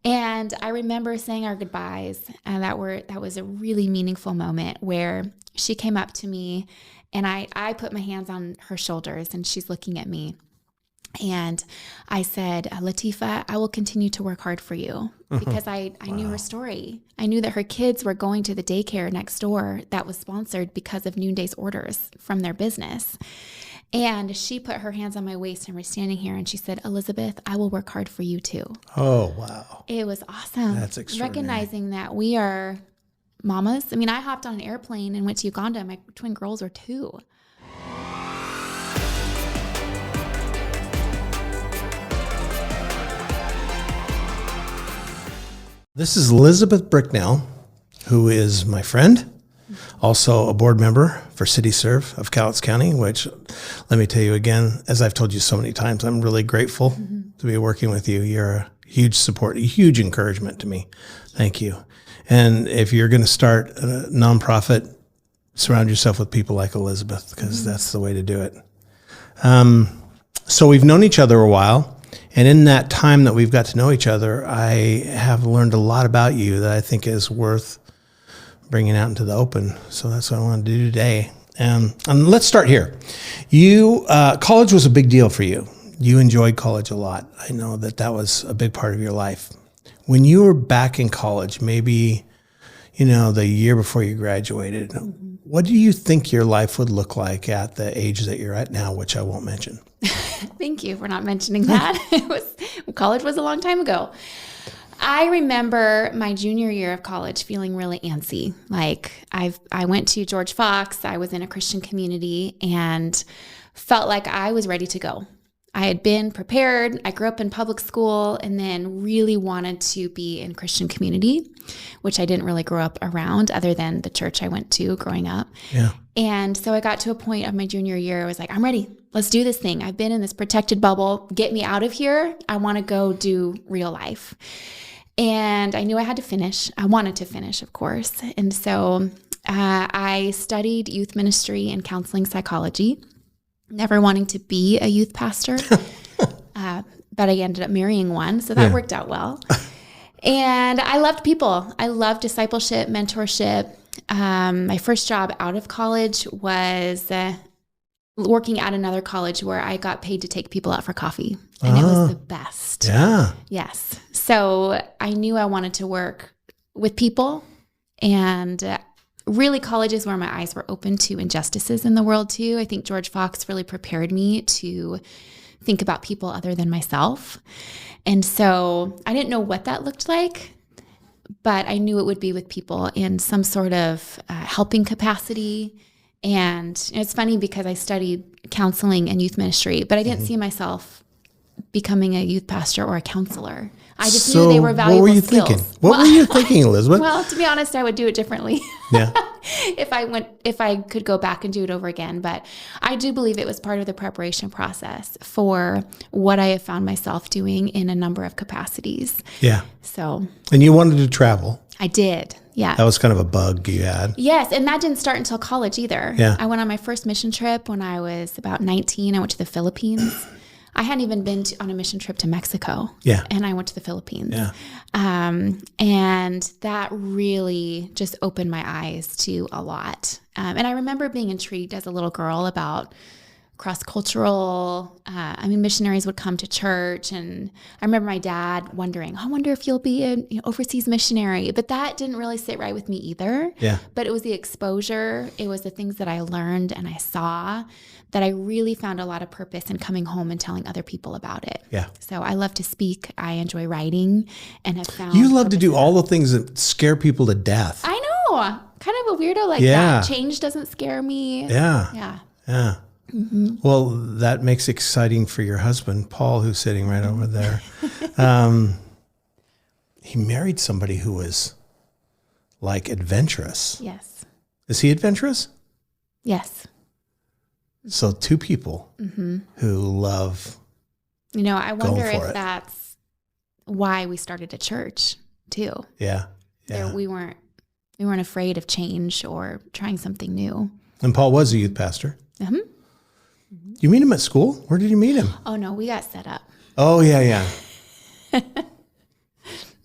And I remember saying our goodbyes, and that was a really meaningful moment where she came up to me, and I put my hands on her shoulders, and she's looking at me. And I said, Latifa, I will continue to work hard for you, because I knew her story. I knew that her kids were going to the daycare next door that was sponsored because of Noonday's orders from their business. And she put her hands on my waist, and we're standing here, and she said, Elizabeth, I will work hard for you too. Oh, wow. It was awesome. That's extraordinary. Recognizing that we are mamas. I mean, I hopped on an airplane and went to Uganda. My twin girls were 2. This is Elizabeth Bricknell, who is my friend, also a board member for CityServe of Cowlitz County, which, let me tell you again, as I've told you so many times, I'm really grateful to be working with you. You're a huge support, a huge encouragement to me. Thank you. And if you're going to start a nonprofit, surround yourself with people like Elizabeth, because that's the way to do it. So we've known each other a while. And in that time that we've got to know each other, I have learned a lot about you that I think is worth bringing out into the open. So that's what I want to do today. And let's start here. College was a big deal for you. You enjoyed college a lot. I know that was a big part of your life. When you were back in college, maybe, the year before you graduated, what do you think your life would look like at the age that you're at now, which I won't mention? Thank you for not mentioning that. College was a long time ago. I remember my junior year of college feeling really antsy. Like I went to George Fox. I was in a Christian community and felt like I was ready to go. I had been prepared. I grew up in public school and then really wanted to be in Christian community, which I didn't really grow up around other than the church I went to growing up. Yeah. And so I got to a point of my junior year. I was like, I'm ready. Let's do this thing. I've been in this protected bubble. Get me out of here. I want to go do real life. And I knew I had to finish. I wanted to finish, of course. And so I studied youth ministry and counseling psychology, never wanting to be a youth pastor, but I ended up marrying one. So that worked out well. And I loved people. I loved discipleship, mentorship. My first job out of college was working at another college where I got paid to take people out for coffee. And it was the best. Yeah. Yes. So I knew I wanted to work with people, and really college is where my eyes were open to injustices in the world too. I think George Fox really prepared me to think about people other than myself. And so I didn't know what that looked like, but I knew it would be with people in some sort of helping capacity. And it's funny because I studied counseling and youth ministry, but I didn't see myself becoming a youth pastor or a counselor. I just knew they were valuable what were you skills. Thinking? What were you thinking, Elizabeth? Well, to be honest, I would do it differently. Yeah. if I could go back and do it over again. But I do believe it was part of the preparation process for what I have found myself doing in a number of capacities. Yeah. So. And you wanted to travel. I did. Yeah. That was kind of a bug you had. Yes. And that didn't start until college either. Yeah. I went on my first mission trip when I was about 19. I went to the Philippines. I hadn't even been on a mission trip to Mexico. Yeah. And I went to the Philippines. Yeah. And that really just opened my eyes to a lot. And I remember being intrigued as a little girl about cross-cultural, missionaries would come to church, and I remember my dad wondering, I wonder if you'll be an overseas missionary, but that didn't really sit right with me either. Yeah. But it was the exposure, it was the things that I learned and I saw that I really found a lot of purpose in coming home and telling other people about it. Yeah. So I love to speak, I enjoy writing, and have found You love to do all the things that scare people to death. I know, kind of a weirdo like that. Change doesn't scare me. Yeah. Yeah. Yeah. Mm-hmm. Well, that makes exciting for your husband, Paul, who's sitting right over there. He married somebody who was like adventurous. Yes. Is he adventurous? Yes. So 2 people who love. I wonder if that's why we started a church too. Yeah. Yeah. We weren't afraid of change or trying something new. And Paul was a youth pastor. Mm-hmm. You meet him at school? Where did you meet him? Oh, no, we got set up. Oh, yeah, yeah.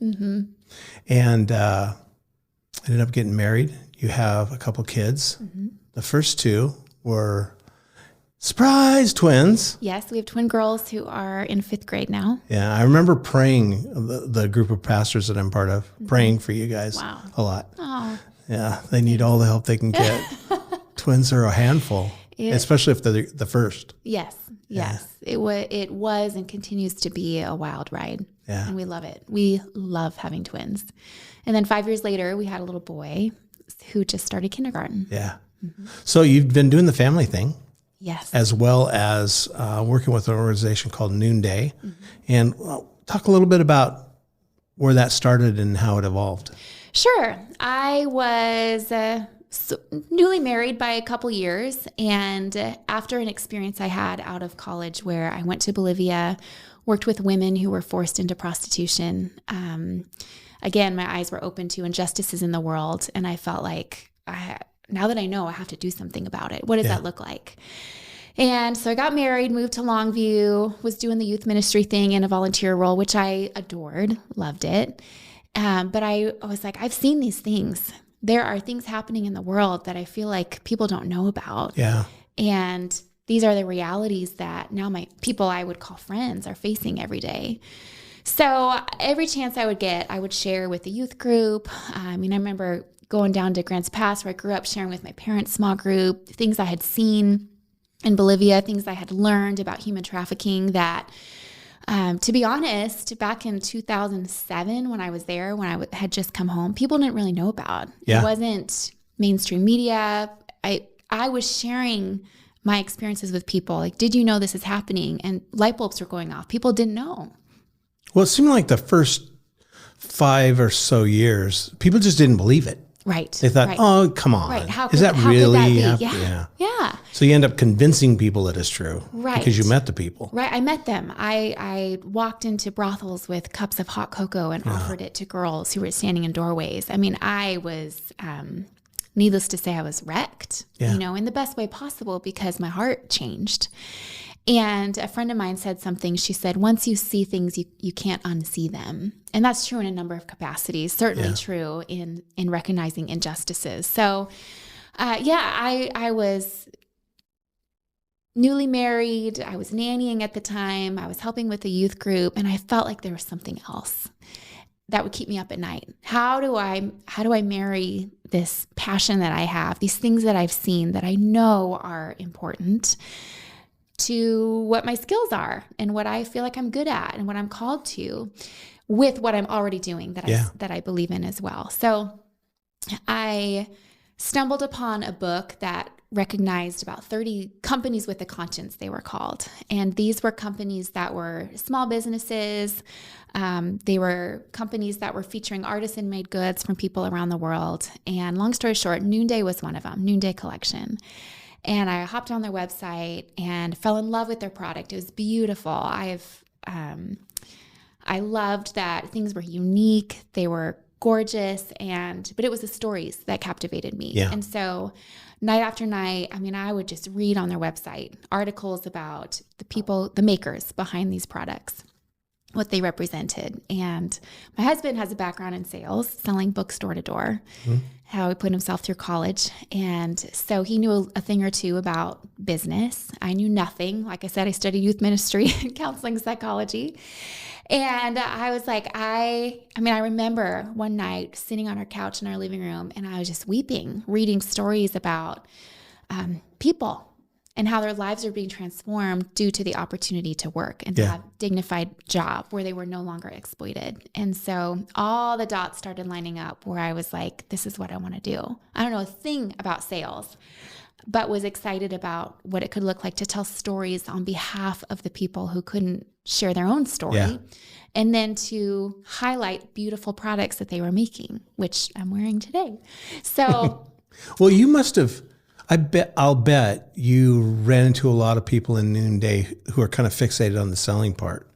Mm-hmm. And ended up getting married. You have a couple kids. Mm-hmm. The first two were surprise twins. Yes, we have twin girls who are in 5th grade now. Yeah, I remember praying, the group of pastors that I'm part of, praying for you guys a lot. Oh. Yeah, they need all the help they can get. Twins are a handful, especially if they're the first. Yes. It was and continues to be a wild ride. Yeah. And we love it. We love having twins. And then 5 years later, we had a little boy who just started kindergarten. Yeah. Mm-hmm. So you've been doing the family thing. Yes. As well as working with an organization called Noonday. Mm-hmm. And talk a little bit about where that started and how it evolved. Sure. I was newly married by a couple years. And after an experience I had out of college where I went to Bolivia, worked with women who were forced into prostitution. Again, my eyes were open to injustices in the world. And I felt like now that I know, I have to do something about it. What does that look like? And so I got married, moved to Longview, was doing the youth ministry thing in a volunteer role, which I adored, loved it. But I was like, I've seen these things. There are things happening in the world that I feel like people don't know about. Yeah. And these are the realities that now my people I would call friends are facing every day. So every chance I would get, I would share with the youth group. I remember going down to Grants Pass where I grew up, sharing with my parents' small group, things I had seen in Bolivia, things I had learned about human trafficking that, to be honest, back in 2007 when I was there, when I had just come home, people didn't really know about. Yeah. It wasn't mainstream media. I was sharing my experiences with people. Like, did you know this is happening? And light bulbs were going off. People didn't know. Well, it seemed like the first 5 or so years, people just didn't believe it. Right. They thought, oh, come on. Right. How is that really could that be? Yeah. So you end up convincing people that it's true. Right. Because you met the people. Right. I met them. I walked into brothels with cups of hot cocoa and offered it to girls who were standing in doorways. I was, needless to say, I was wrecked, in the best way possible because my heart changed. And a friend of mine said something. She said, once you see things, you can't unsee them. And that's true in a number of capacities, certainly true in recognizing injustices. So, I was newly married. I was nannying at the time. I was helping with a youth group, and I felt like there was something else that would keep me up at night. How do I marry this passion that I have, these things that I've seen that I know are important, to what my skills are and what I feel like I'm good at and what I'm called to, with what I'm already doing that I believe in as well. So I stumbled upon a book that recognized about 30 companies with a conscience, they were called. And these were companies that were small businesses. They were companies that were featuring artisan-made goods from people around the world. And long story short, Noonday was one of them, Noonday Collection. And I hopped on their website and fell in love with their product. It was beautiful. I loved that things were unique. They were gorgeous, but it was the stories that captivated me. Yeah. And so night after night, I would just read on their website articles about the people, the makers behind these products, what they represented. And my husband has a background in sales, selling books door to door. Mm-hmm. How he put himself through college. And so he knew a thing or two about business. I knew nothing. Like I said, I studied youth ministry and counseling psychology. And I was like, I remember one night sitting on our couch in our living room, and I was just weeping, reading stories about people and how their lives are being transformed due to the opportunity to work and to have a dignified job where they were no longer exploited. And so all the dots started lining up where I was like, this is what I want to do. I don't know a thing about sales, but was excited about what it could look like to tell stories on behalf of the people who couldn't share their own story. And then to highlight beautiful products that they were making, which I'm wearing today. So, well, you must have, I'll bet you ran into a lot of people in Noonday who are kind of fixated on the selling part.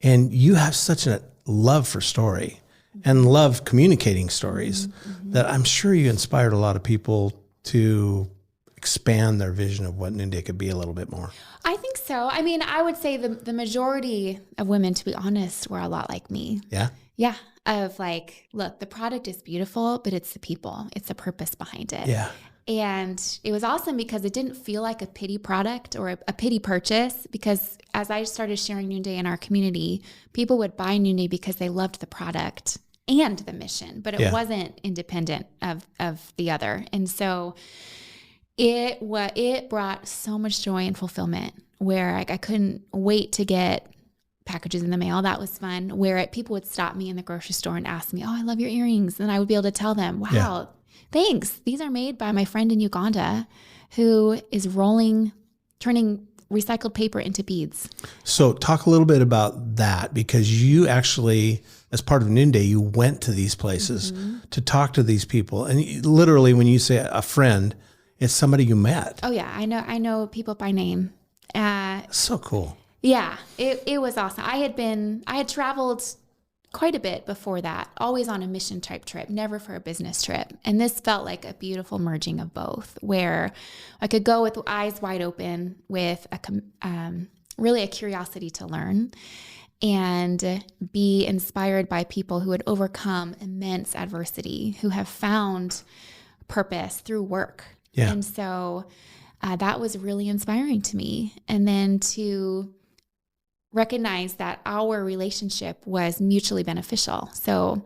And you have such a love for story and love communicating stories that I'm sure you inspired a lot of people to expand their vision of what Noonday could be a little bit more. I think so. I would say the majority of women, to be honest, were a lot like me. Yeah? Yeah. of like, look, the product is beautiful, but it's the people, it's the purpose behind it. Yeah. And it was awesome because it didn't feel like a pity product or a pity purchase, because as I started sharing Noonday in our community, people would buy Noonday because they loved the product and the mission, but it wasn't independent of the other. And so it brought so much joy and fulfillment, where I couldn't wait to get packages in the mail. That was fun. Where people would stop me in the grocery store and ask me, "Oh, I love your earrings." And I would be able to tell them, "Wow, thanks. These are made by my friend in Uganda who is turning recycled paper into beads." So talk a little bit about that, because you actually, as part of Noonday, you went to these places to talk to these people. And literally, when you say a friend, it's somebody you met. Oh yeah. I know people by name. So cool. Yeah, it was awesome. I had traveled quite a bit before that, always on a mission type trip, never for a business trip. And this felt like a beautiful merging of both, where I could go with eyes wide open with really a curiosity to learn and be inspired by people who had overcome immense adversity, who have found purpose through work. Yeah. And so that was really inspiring to me. And then to recognize that our relationship was mutually beneficial. So,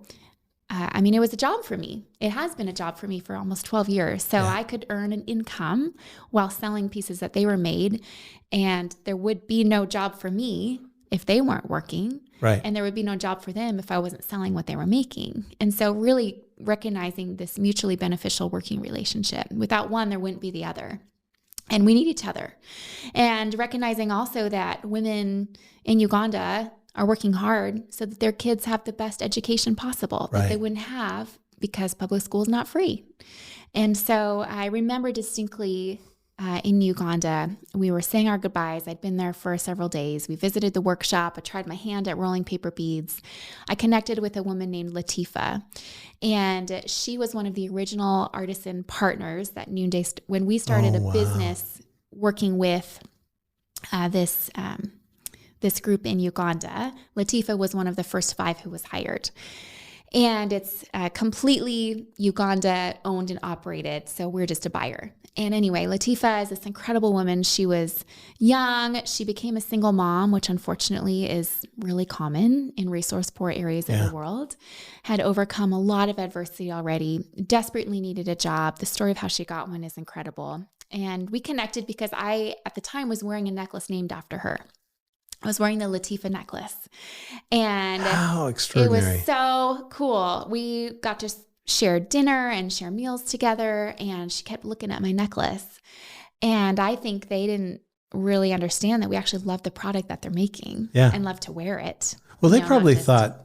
it was a job for me. It has been a job for me for almost 12 years. So I could earn an income while selling pieces that they were made. And there would be no job for me if they weren't working. Right. And there would be no job for them if I wasn't selling what they were making. And so really recognizing this mutually beneficial working relationship. Without one, there wouldn't be the other. And we need each other. And recognizing also that women in Uganda are working hard so that their kids have the best education possible that they wouldn't have, because public school is not free. And so I remember distinctly in Uganda, we were saying our goodbyes. I'd been there for several days. We visited the workshop. I tried my hand at rolling paper beads. I connected with a woman named Latifa, and she was one of the original artisan partners that Noonday, when we started a business working with this group in Uganda. Latifa was one of the first 5 who was hired. And it's completely Uganda owned and operated. So we're just a buyer. And anyway, Latifa is this incredible woman. She was young. She became a single mom, which unfortunately is really common in resource poor areas of the world. Had overcome a lot of adversity already, desperately needed a job. The story of how she got one is incredible. And we connected because I, at the time, was wearing a necklace named after her. I was wearing the Latifa necklace. And how extraordinary. It was so cool. We got to share dinner and share meals together, and she kept looking at my necklace. And I think they didn't really understand that we actually love the product that they're making and love to wear it. Well, they probably thought,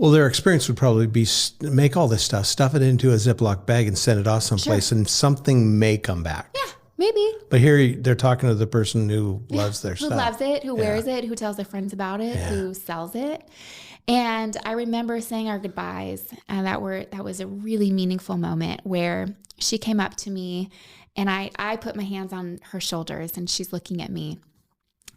their experience would probably be make all this stuff it into a Ziploc bag and send it off someplace, and something may come back. Yeah. Maybe. But here they're talking to the person who loves their stuff. Who loves it, who wears it, who tells their friends about it, who sells it. And I remember saying our goodbyes, and that was a really meaningful moment where she came up to me, and I put my hands on her shoulders, and she's looking at me.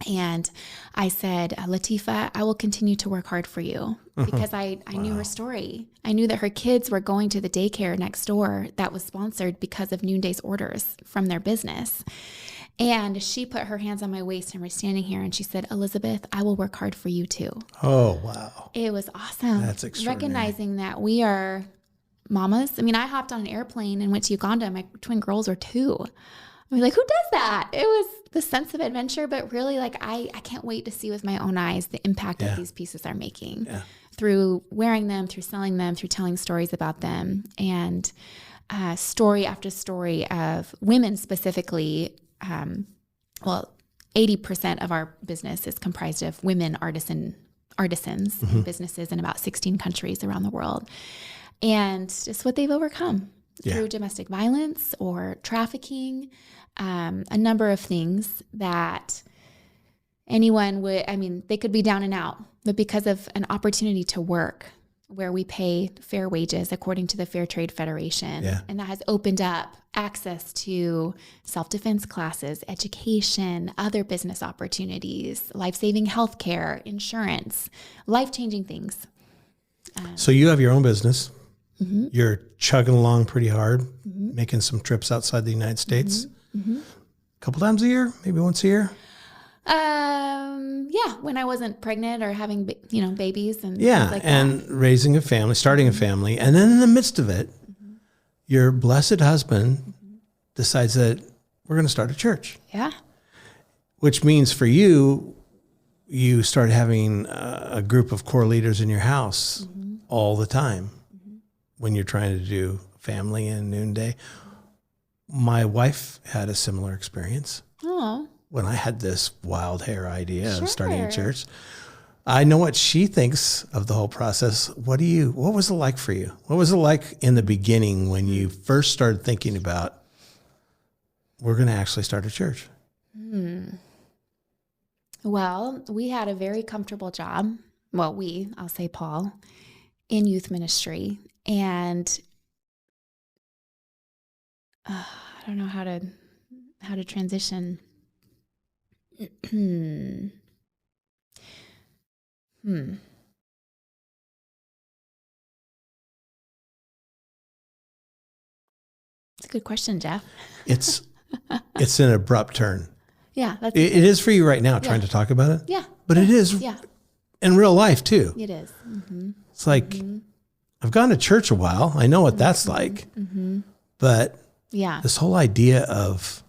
And I said, Latifa, I will continue to work hard for you, because I knew her story. I knew that her kids were going to the daycare next door that was sponsored because of Noonday's orders from their business. And she put her hands on my waist, and we're standing here, and she said, Elizabeth, I will work hard for you too. Oh, wow. It was awesome. That's extraordinary. Recognizing that we are mamas. I mean, I hopped on an airplane and went to Uganda. My twin girls were 2. I was like, who does that? It was the sense of adventure, but really I can't wait to see with my own eyes the impact that these pieces are making through wearing them, through selling them, through telling stories about them, and story after story of women specifically. 80% of our business is comprised of women artisans in businesses in about 16 countries around the world. And just what they've overcome through domestic violence or trafficking, a number of things that anyone they could be down and out, but because of an opportunity to work where we pay fair wages according to the Fair Trade Federation. And that has opened up access to self-defense classes, education, other business opportunities, life-saving healthcare, insurance, life-changing things. So you have your own business. You're chugging along pretty hard, making some trips outside the United States. A couple times a year, maybe once a year. Yeah, when I wasn't pregnant or having, babies and Yeah, things like and that. raising a family, starting a family. And then in the midst of it, your blessed husband decides that we're going to start a church. Yeah. Which means for you, you start having a group of core leaders in your house all the time when you're trying to do family and Noonday. My wife had a similar experience. Oh. When I had this wild hair idea of starting a Sure. church. I know what she thinks of the whole process. What was it like for you? What was it like in the beginning when you first started thinking about, we're going to actually start a church? Well, we had a very comfortable job. Well, I'll say Paul, in youth ministry. And I don't know how to transition. It's a good question, Jeff. It's an abrupt turn. Yeah, It is for you right now trying to talk about it. Yeah. But it is Yeah, in real life too. it is. It's like, I've gone to church a while. I know what that's like. But Yeah. this whole idea of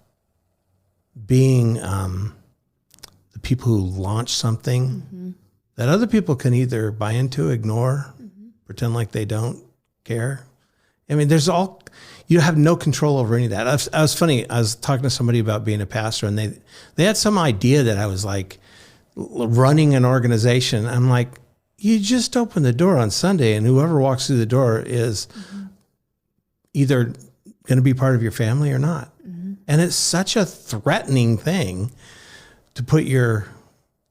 being the people who launch something that other people can either buy into, ignore, pretend like they don't care. I mean, you have no control over any of that. I was funny. I was talking to somebody about being a pastor, and they had some idea that I was like running an organization. I'm like, you just open the door on Sunday, and whoever walks through the door is either going to be part of your family or not. And it's such a threatening thing to put your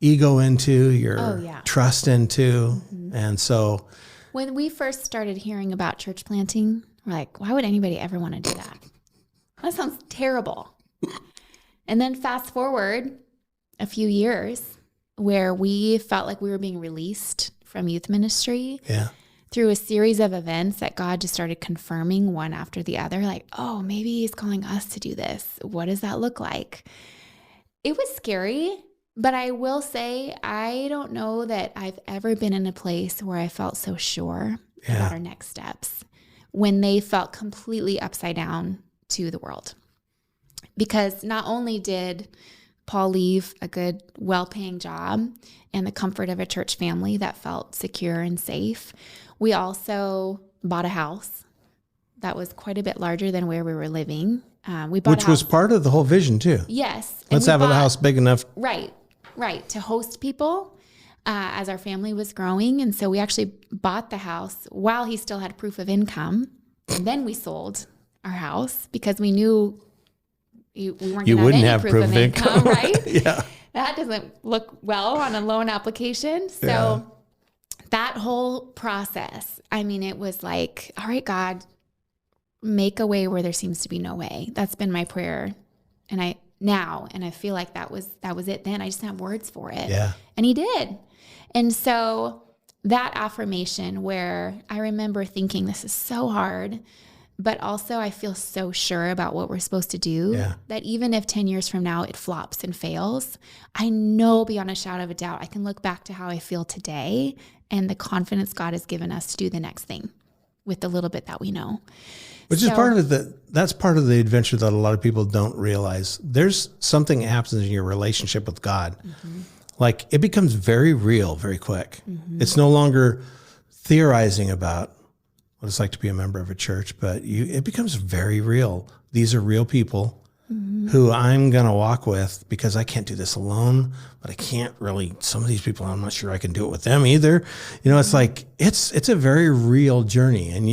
ego into, your trust into. And so When we first started hearing about church planting, we're like, why would anybody ever want to do that? That sounds terrible. And then fast forward a few years where we felt like we were being released from youth ministry through a series of events that God just started confirming one after the other. Like, oh, maybe he's calling us to do this. What does that look like? It was scary, but I will say, I don't know that I've ever been in a place where I felt so sure about our next steps when they felt completely upside down to the world. Because not only did Paul leave a good, well-paying job and the comfort of a church family that felt secure and safe, we also bought a house that was quite a bit larger than where we were living. Which was part of the whole vision too. Yes. Let's have a house big enough. Right, to host people as our family was growing. And so we actually bought the house while he still had proof of income. And then we sold our house because we knew we weren't going to have any proof of income, right? Yeah. That doesn't look well on a loan application. So that whole process, I mean, it was like, all right, God, make a way where there seems to be no way. That's been my prayer. And I feel like that was it then. I just didn't have words for it. Yeah. And he did. And so that affirmation where I remember thinking this is so hard, but also I feel so sure about what we're supposed to do that even if 10 years from now it flops and fails, I know beyond a shadow of a doubt, I can look back to how I feel today and the confidence God has given us to do the next thing with the little bit that we know. Which is part of that's part of the adventure that a lot of people don't realize. There's something that happens in your relationship with God. Like it becomes very real very quick. It's no longer theorizing about what it's like to be a member of a church, but it becomes very real. These are real people who I'm going to walk with because I can't do this alone, but I can't really, some of these people, I'm not sure I can do it with them either. You know, it's like, it's a very real journey. And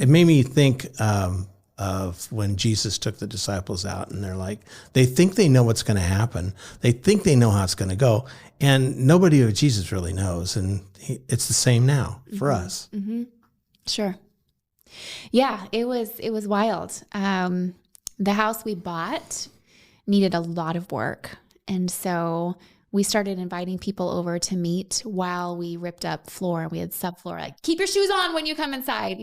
it made me think of when Jesus took the disciples out and they're like, they think they know what's going to happen. They think they know how it's going to go. And nobody of Jesus really knows. And it's the same now for us. Sure. Yeah, it was wild. The house we bought needed a lot of work. And so we started inviting people over to meet while we ripped up floor, and we had subfloor, like, keep your shoes on when you come inside,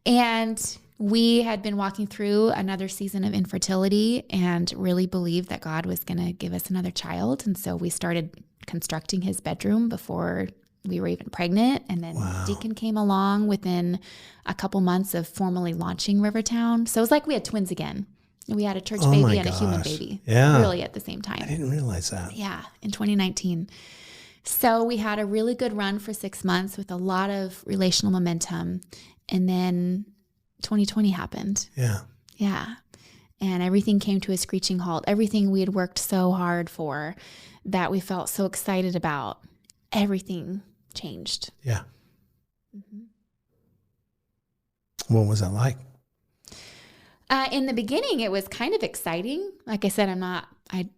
And we had been walking through another season of infertility and really believed that God was going to give us another child. And so we started constructing his bedroom before we were even pregnant. And then Deacon came along within a couple months of formally launching Rivertown. So it was like we had twins again. We had a church baby and a human baby, really at the same time. I didn't realize that. Yeah, in 2019. So we had a really good run for 6 months with a lot of relational momentum. And then 2020 happened. Yeah. Yeah. And everything came to a screeching halt. Everything we had worked so hard for, that we felt so excited about, everything changed. Yeah. What was that like? In the beginning, it was kind of exciting. Like I said,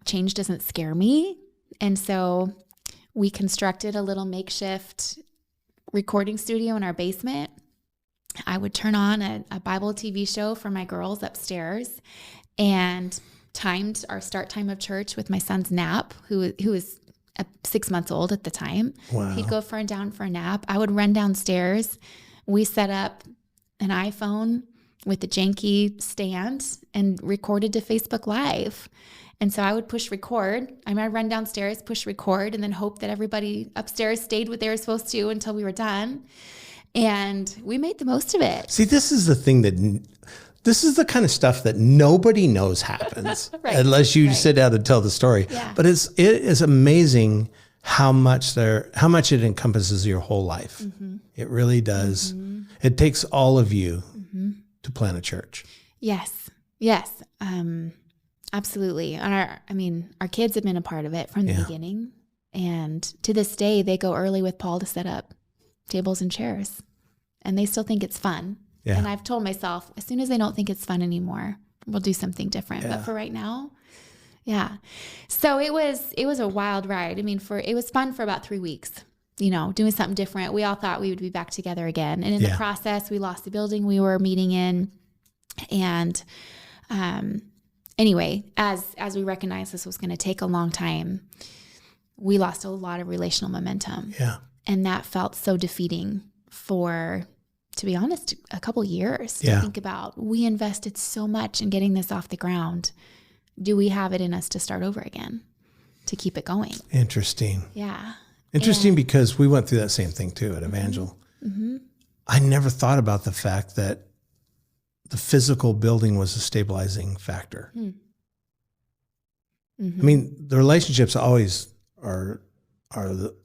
change doesn't scare me. And so we constructed a little makeshift recording studio in our basement. I would turn on a Bible TV show for my girls upstairs and timed our start time of church with my son's nap, who was 6 months old at the time. Wow. He'd go down for a nap. I would run downstairs. We set up an iPhone with a janky stand and recorded to Facebook Live. And so I would push record. I'd run downstairs, push record, and then hope that everybody upstairs stayed what they were supposed to until we were done. And we made the most of it. See, this is the thing this is the kind of stuff that nobody knows happens unless you sit down and tell the story. Yeah. But it is amazing how much it encompasses your whole life. Mm-hmm. It really does. Mm-hmm. It takes all of you to plant a church. Yes. Absolutely. And our kids have been a part of it from the beginning. And to this day, they go early with Paul to set up tables and chairs, and they still think it's fun. Yeah. And I've told myself, as soon as they don't think it's fun anymore, we'll do something different. Yeah. But for right now, So it was a wild ride. It was fun for about 3 weeks, doing something different. We all thought we would be back together again. And in the process, we lost the building we were meeting in. And anyway, as we recognized this was going to take a long time, we lost a lot of relational momentum. Yeah. And that felt so defeating for, to be honest, a couple years to think about. We invested so much in getting this off the ground. Do we have it in us to start over again, to keep it going? Interesting. Yeah. Interesting, because we went through that same thing too at Evangel. Mm-hmm. I never thought about the fact that the physical building was a stabilizing factor. Mm-hmm. The relationships always are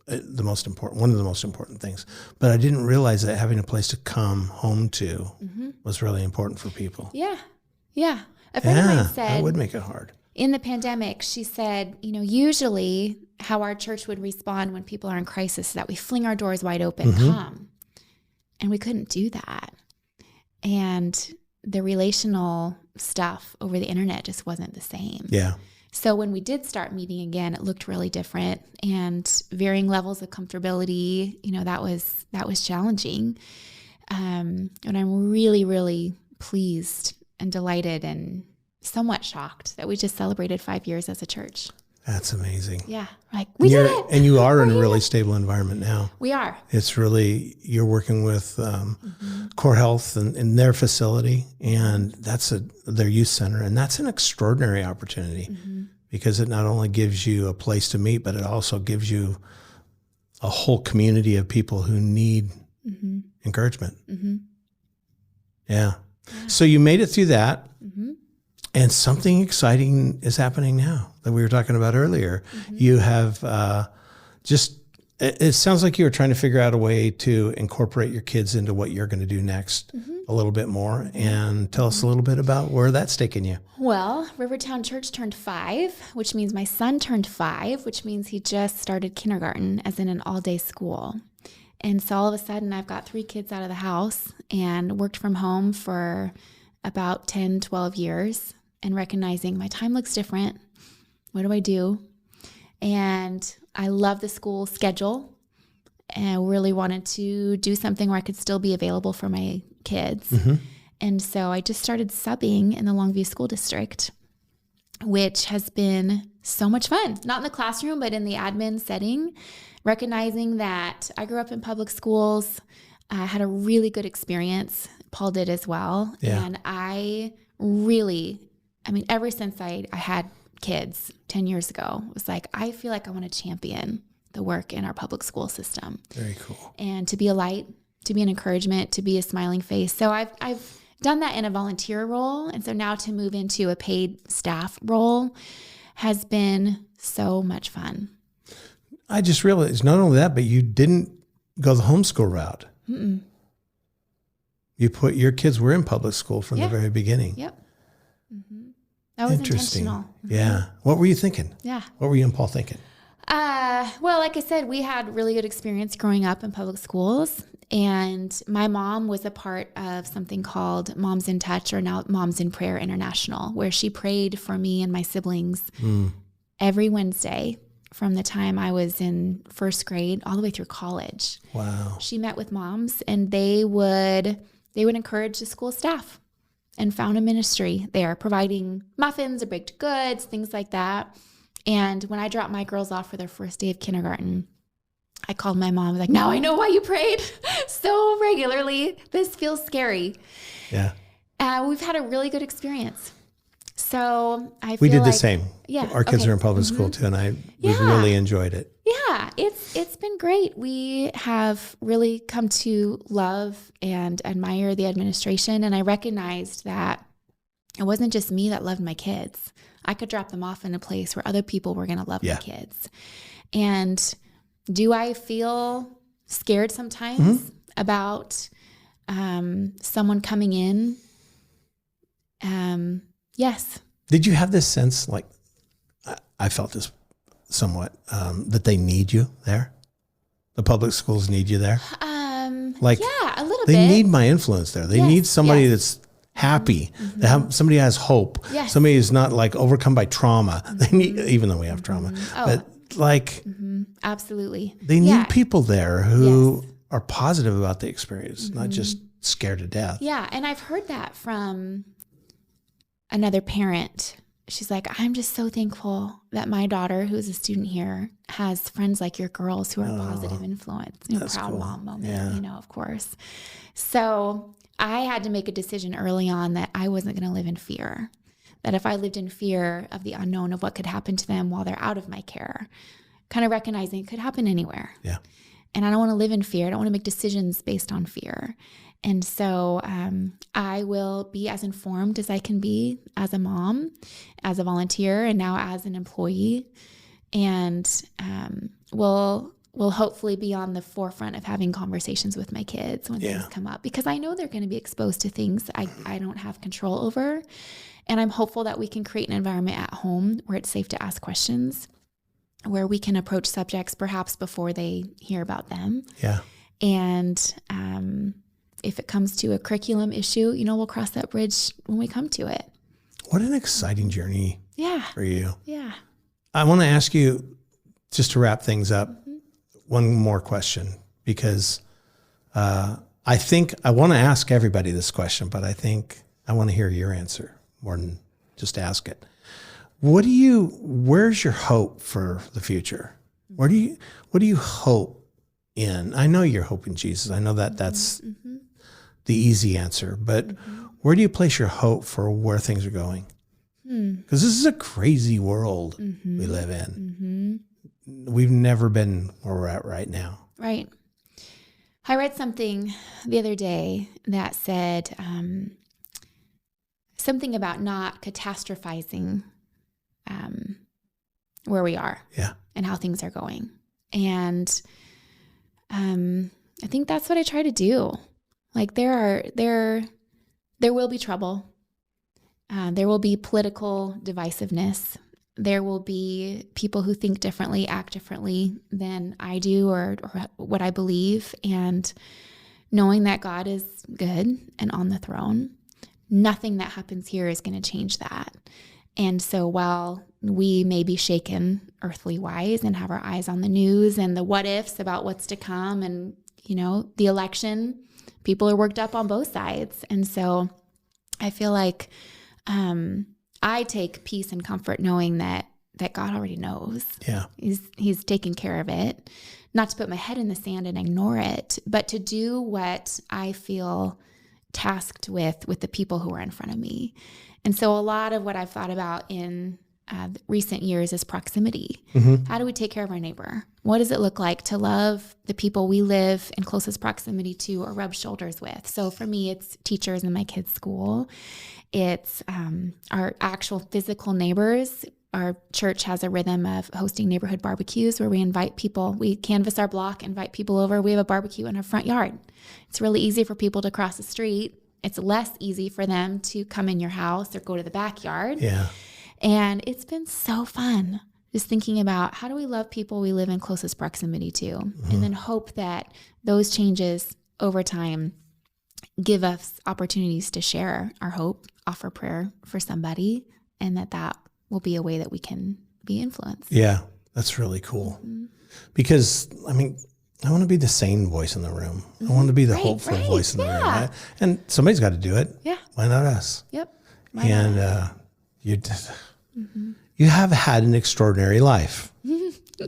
the most important, one of the most important things. But I didn't realize that having a place to come home to was really important for people. Yeah. Yeah. A friend of mine said, that would make it hard. In the pandemic, she said, usually how our church would respond when people are in crisis is that we fling our doors wide open, come. And we couldn't do that. And the relational stuff over the internet just wasn't the same. Yeah. So when we did start meeting again, it looked really different, and varying levels of comfortability, that was challenging. And I'm really, really pleased and delighted and somewhat shocked that we just celebrated 5 years as a church. That's amazing. Yeah. We did it. And you are in a really stable environment now. We are. It's really, you're working with Core Health in their facility, and that's their youth center. And that's an extraordinary opportunity because it not only gives you a place to meet, but it also gives you a whole community of people who need encouragement. Yeah. So you made it through that. And something exciting is happening now that we were talking about earlier. You have it sounds like you were trying to figure out a way to incorporate your kids into what you're going to do next a little bit more. And tell us a little bit about where that's taking you. Well, Rivertown Church turned 5, which means my son turned 5, which means he just started kindergarten, as in an all-day school. And so all of a sudden I've got 3 kids out of the house and worked from home for about 10, 12 years. And recognizing my time looks different. What do I do? And I love the school schedule and really wanted to do something where I could still be available for my kids. And so I just started subbing in the Longview School District, which has been so much fun. Not in the classroom, but in the admin setting, recognizing that I grew up in public schools. I had a really good experience. Paul did as well. Yeah. And I really, ever since I had kids 10 years ago, it was like, I feel like I want to champion the work in our public school system. Very cool. And to be a light, to be an encouragement, to be a smiling face. So I've done that in a volunteer role. And so now to move into a paid staff role has been so much fun. I just realized not only that, but you didn't go the homeschool route. Mm-mm. Your kids were in public school from the very beginning. Yep. Mm-hmm. That was intentional. Mm-hmm. Yeah. What were you thinking? Yeah. What were you and Paul thinking? Well, like I said, we had really good experience growing up in public schools. And my mom was a part of something called Moms in Touch, or now Moms in Prayer International, where she prayed for me and my siblings every Wednesday from the time I was in first grade all the way through college. Wow. She met with moms, and they would encourage the school staff and found a ministry there, providing muffins or baked goods, things like that. And when I dropped my girls off for their first day of kindergarten, I called my mom. I was like, now I know why you prayed so regularly. This feels scary. Yeah. We've had a really good experience. So I feel we did like, the same. Yeah. Our kids are in public school too, and we've really enjoyed it. Yeah, it's been great. We have really come to love and admire the administration. And I recognized that it wasn't just me that loved my kids. I could drop them off in a place where other people were going to love my kids. And do I feel scared sometimes about someone coming in? Yes. Did you have this sense, like I felt this somewhat, that they need you there? The public schools need you there? Yeah, a little bit. They need my influence there. They need somebody that's happy. They have somebody who has hope. Yes. Somebody who's not like overcome by trauma. They need, even though we have trauma, but like absolutely, they need people there who are positive about the experience, not just scared to death. Yeah, and I've heard that from another parent. She's like, I'm just so thankful that my daughter, who's a student here, has friends like your girls who are a positive influence. Proud mom moment, of course. So I had to make a decision early on that I wasn't going to live in fear. That if I lived in fear of the unknown of what could happen to them while they're out of my care, kind of recognizing it could happen anywhere. Yeah. And I don't want to live in fear. I don't want to make decisions based on fear. And so I will be as informed as I can be as a mom, as a volunteer, and now as an employee. And we'll hopefully be on the forefront of having conversations with my kids when things come up, because I know they're going to be exposed to things I don't have control over. And I'm hopeful that we can create an environment at home where it's safe to ask questions, where we can approach subjects perhaps before they hear about them. Yeah. And if it comes to a curriculum issue, we'll cross that bridge when we come to it. What an exciting journey for you. Yeah. I want to ask you, just to wrap things up, one more question, because I think I want to ask everybody this question, but I think I want to hear your answer more than just ask it. Where's your hope for the future? What do you hope in? I know you're hoping Jesus. I know that's the easy answer, but where do you place your hope for where things are going? Because this is a crazy world we live in. We've never been where we're at right now. Right. I read something the other day that said something about not catastrophizing where we are and how things are going. And I think that's what I try to do. Like there will be trouble. There will be political divisiveness. There will be people who think differently, act differently than I do or what I believe. And knowing that God is good and on the throne, nothing that happens here is going to change that. And so while we may be shaken earthly wise and have our eyes on the news and the what ifs about what's to come and, the election, people are worked up on both sides. And so I feel like I take peace and comfort knowing that that God already knows. Yeah. He's taking care of it. Not to put my head in the sand and ignore it, but to do what I feel tasked with the people who are in front of me. And so a lot of what I've thought about in recent years is proximity. How do we take care of our neighbor? What does it look like to love the people we live in closest proximity to or rub shoulders with? So for me, it's teachers in my kids' school. It's our actual physical neighbors. Our church has a rhythm of hosting neighborhood barbecues where we invite people. We canvass our block, invite people over. We have a barbecue in our front yard. It's really easy for people to cross the street. It's less easy for them to come in your house or go to the backyard. Yeah. And it's been so fun just thinking about how do we love people we live in closest proximity to, and then hope that those changes over time give us opportunities to share our hope, offer prayer for somebody, and that will be a way that we can be influenced. Yeah, that's really cool. Because, I mean, I want to be the sane voice in the room. I want to be the hopeful voice in the room. Right? And somebody's got to do it. Yeah. Why not us? Yep. You have had an extraordinary life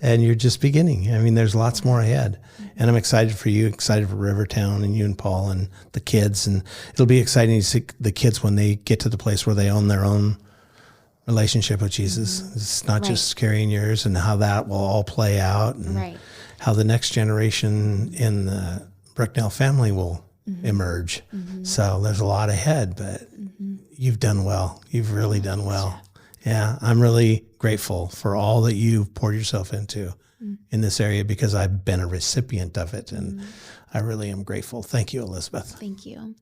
and you're just beginning. I mean, there's lots more ahead, and I'm excited for you, excited for Rivertown and you and Paul and the kids. And it'll be exciting to see the kids when they get to the place where they own their own relationship with Jesus. It's not just carrying yours, and how that will all play out, and how the next generation in the Bricknell family will emerge. So there's a lot ahead, but you've done well. You've really done well. Yeah, I'm really grateful for all that you've poured yourself into in this area, because I've been a recipient of it, and I really am grateful. Thank you, Elizabeth. Thank you.